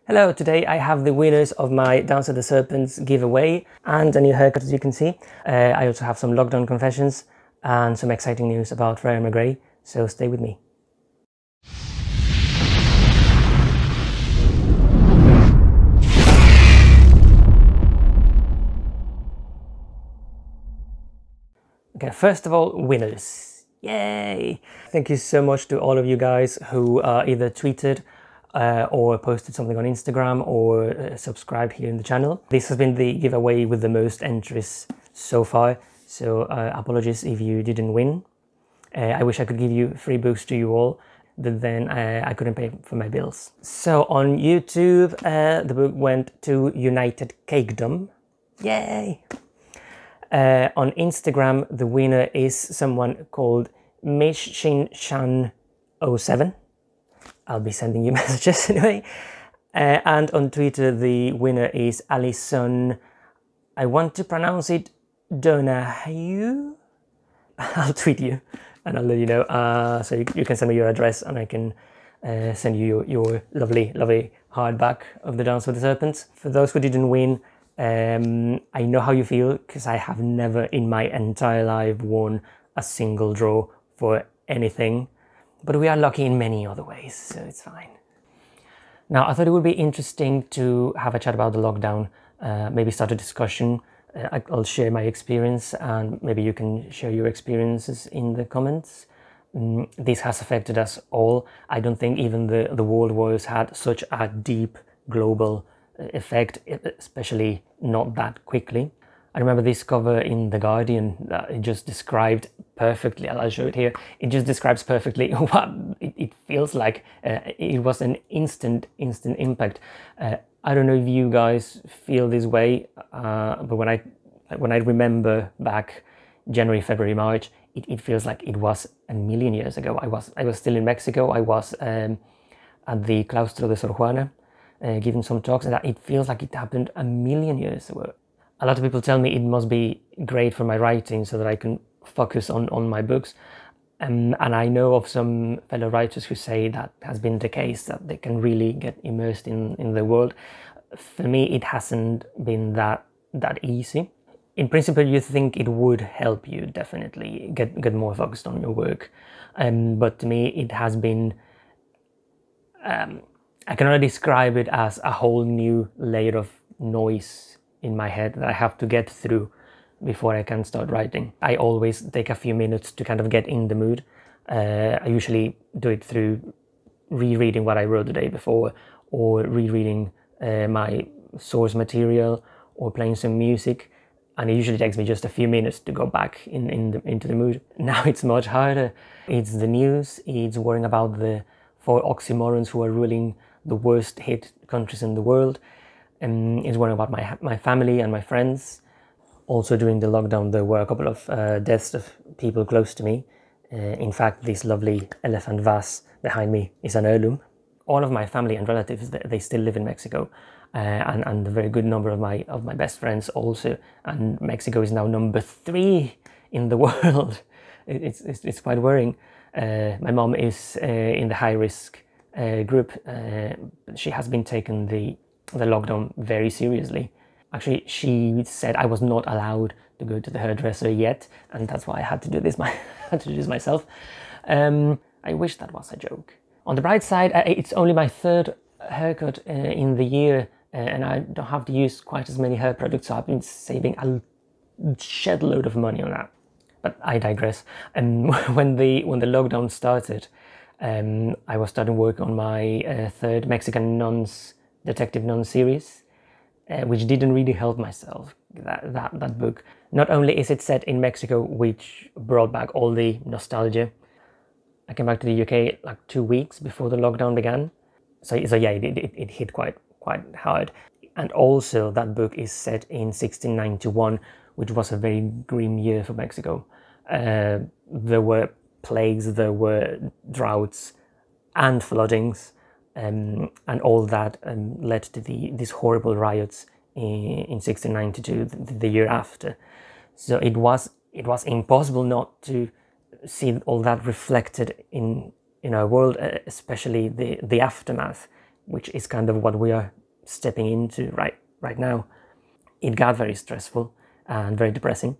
Hello, today I have the winners of my Dance of the Serpents giveaway and a new haircut, as you can see. I also have some lockdown confessions and some exciting news about Rare McGray, so stay with me. Okay, first of all, winners. Yay! Thank you so much to all of you guys who either tweeted or posted something on Instagram or subscribed here in the channel. This has been the giveaway with the most entries so far, so apologies if you didn't win. I wish I could give you free books to you all, but then I couldn't pay for my bills. So on YouTube, the book went to United Cakedom. Yay! On Instagram, the winner is someone called Mishinshan07. I'll be sending you messages anyway. And on Twitter, the winner is Alison. I want to pronounce it Donahue. I'll tweet you and I'll let you know. So you can send me your address and I can send you your lovely, lovely hardback of the Dance with the Serpents. For those who didn't win, I know how you feel because I have never in my entire life won a single draw for anything, but we are lucky in many other ways, so it's fine. Now, I thought it would be interesting to have a chat about the lockdown, maybe start a discussion. I'll share my experience and maybe you can share your experiences in the comments. This has affected us all. I don't think even the world wars had such a deep global effect, especially not that quickly. I remember this cover in The Guardian, it just described perfectly, I'll show it here, it just describes perfectly what it feels like. It was an instant impact. I don't know if you guys feel this way, but when I remember back January, February, March, it feels like it was a million years ago. I was still in Mexico. I was at the Claustro de Sor Juana, giving some talks, and it feels like it happened a million years ago. A lot of people tell me it must be great for my writing so that I can focus on my books. And I know of some fellow writers who say that has been the case, that they can really get immersed in the world. For me, it hasn't been that easy. In principle, you think it would help you definitely get more focused on your work. But to me, it has been... I can only describe it as a whole new layer of noise in my head that I have to get through before I can start writing. I always take a few minutes to kind of get in the mood. I usually do it through rereading what I wrote the day before, or rereading my source material, or playing some music, and it usually takes me just a few minutes to go back into the mood. Now it's much harder. It's the news, it's worrying about the 4 oxymorons who are ruling the worst hit countries in the world. It's worrying about my family and my friends. Also during the lockdown there were a couple of deaths of people close to me. In fact, this lovely elephant vase behind me is an heirloom. All of my family and relatives, they still live in Mexico, and a very good number of my best friends also. And Mexico is now number 3 in the world. It's quite worrying. My mom is in the high risk group. She has been taking the lockdown very seriously. Actually, she said I was not allowed to go to the hairdresser yet, and that's why I had to do this myself. I wish that was a joke. On the bright side, it's only my 3rd haircut in the year, and I don't have to use quite as many hair products, so I've been saving a shed load of money on that. But I digress. And when the lockdown started, I was starting work on my 3rd Mexican detective nun series, which didn't really help myself, that book. Not only is it set in Mexico, which brought back all the nostalgia. I came back to the UK like 2 weeks before the lockdown began. So yeah, it hit quite hard. And also that book is set in 1691, which was a very grim year for Mexico. There were plagues, there were droughts and floodings. And all that led to these horrible riots in 1692, the year after. So it was impossible not to see all that reflected in our world, especially the aftermath, which is kind of what we are stepping into right now. It got very stressful and very depressing.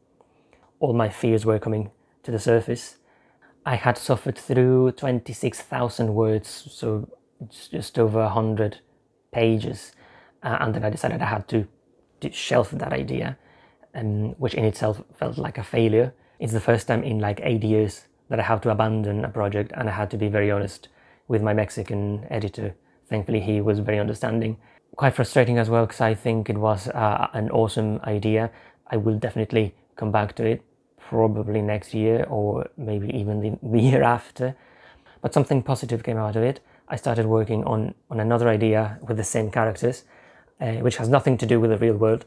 All my fears were coming to the surface. I had suffered through 26,000 words, so just over 100 pages, and then I decided I had to shelf that idea, which in itself felt like a failure. It's the first time in like 8 years that I have to abandon a project, and I had to be very honest with my Mexican editor. Thankfully, he was very understanding. Quite frustrating as well, because I think it was an awesome idea. I will definitely come back to it, probably next year or maybe even the year after. But something positive came out of it. I started working on another idea with the same characters, which has nothing to do with the real world.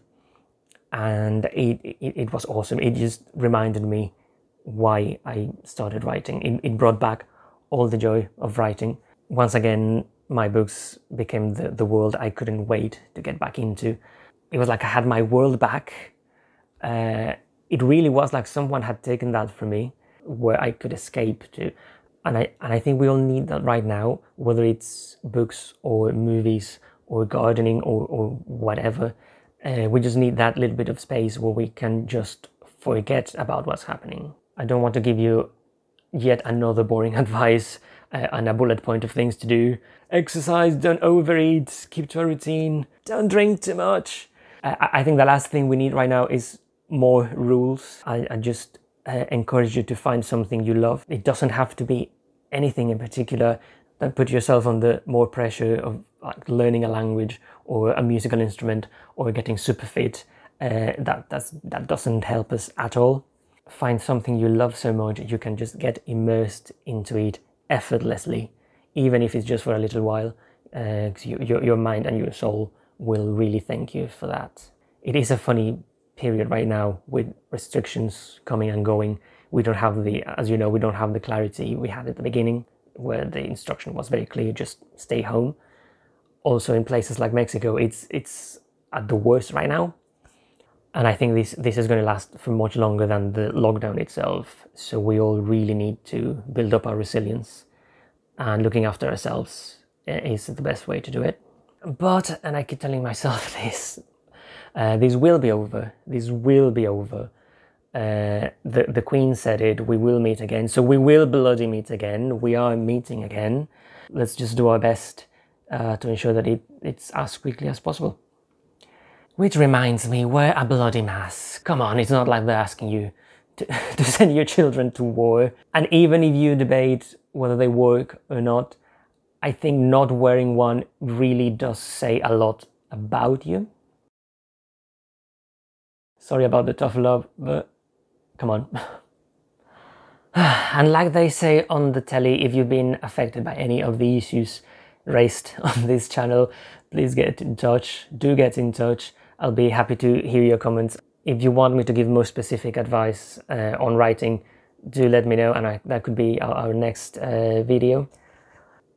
And it was awesome. It just reminded me why I started writing. It brought back all the joy of writing. Once again, my books became the world I couldn't wait to get back into. It was like I had my world back. It really was like someone had taken that from me, where I could escape to. And I think we all need that right now, whether it's books or movies or gardening or whatever. We just need that little bit of space where we can just forget about what's happening. I don't want to give you yet another boring advice and a bullet point of things to do. Exercise, don't overeat, keep to a routine, don't drink too much. I think the last thing we need right now is more rules. I just encourage you to find something you love. It doesn't have to be anything in particular. Don't put yourself under more pressure of like learning a language or a musical instrument or getting super fit. That doesn't help us at all. Find something you love so much you can just get immersed into it effortlessly, even if it's just for a little while, because your mind and your soul will really thank you for that. It is a funny period right now with restrictions coming and going. We don't have as you know, we don't have the clarity we had at the beginning, where the instruction was very clear, just stay home. Also in places like Mexico, it's at the worst right now. And I think this is going to last for much longer than the lockdown itself. So we all really need to build up our resilience, and looking after ourselves is the best way to do it. But, and I keep telling myself this will be over. This will be over. The Queen said it, we will meet again. So we will bloody meet again. We are meeting again. Let's just do our best to ensure that it's as quickly as possible. Which reminds me, wear a bloody mask. Come on, it's not like they're asking you to send your children to war. And even if you debate whether they work or not, I think not wearing one really does say a lot about you. Sorry about the tough love, but come on. And like they say on the telly, if you've been affected by any of the issues raised on this channel, please get in touch. Do get in touch. I'll be happy to hear your comments. If you want me to give more specific advice on writing, do let me know, and that could be our next video.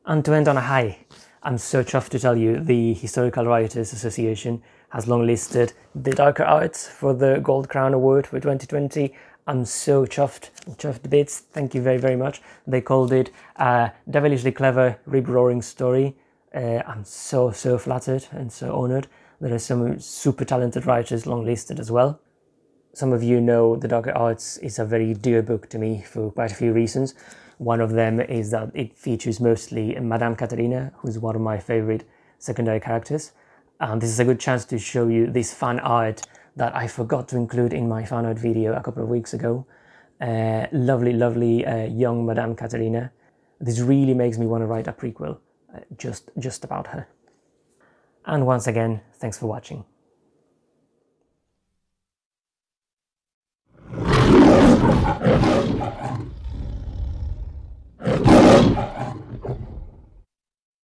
And to end on a high, I'm so chuffed to tell you the Historical Writers Association has longlisted the darker arts for the Gold Crown Award for 2020. I'm so chuffed to bits. Thank you very, very much. They called it a devilishly clever, rip-roaring story. I'm so flattered and so honoured. There are some super talented writers longlisted as well. Some of you know the Darker Arts is a very dear book to me for quite a few reasons. One of them is that it features mostly Madame Caterina, who's one of my favourite secondary characters. And this is a good chance to show you this fan art that I forgot to include in my fan art video a couple of weeks ago. Lovely young Madame Caterina. This really makes me want to write a prequel just about her. And once again, thanks for watching.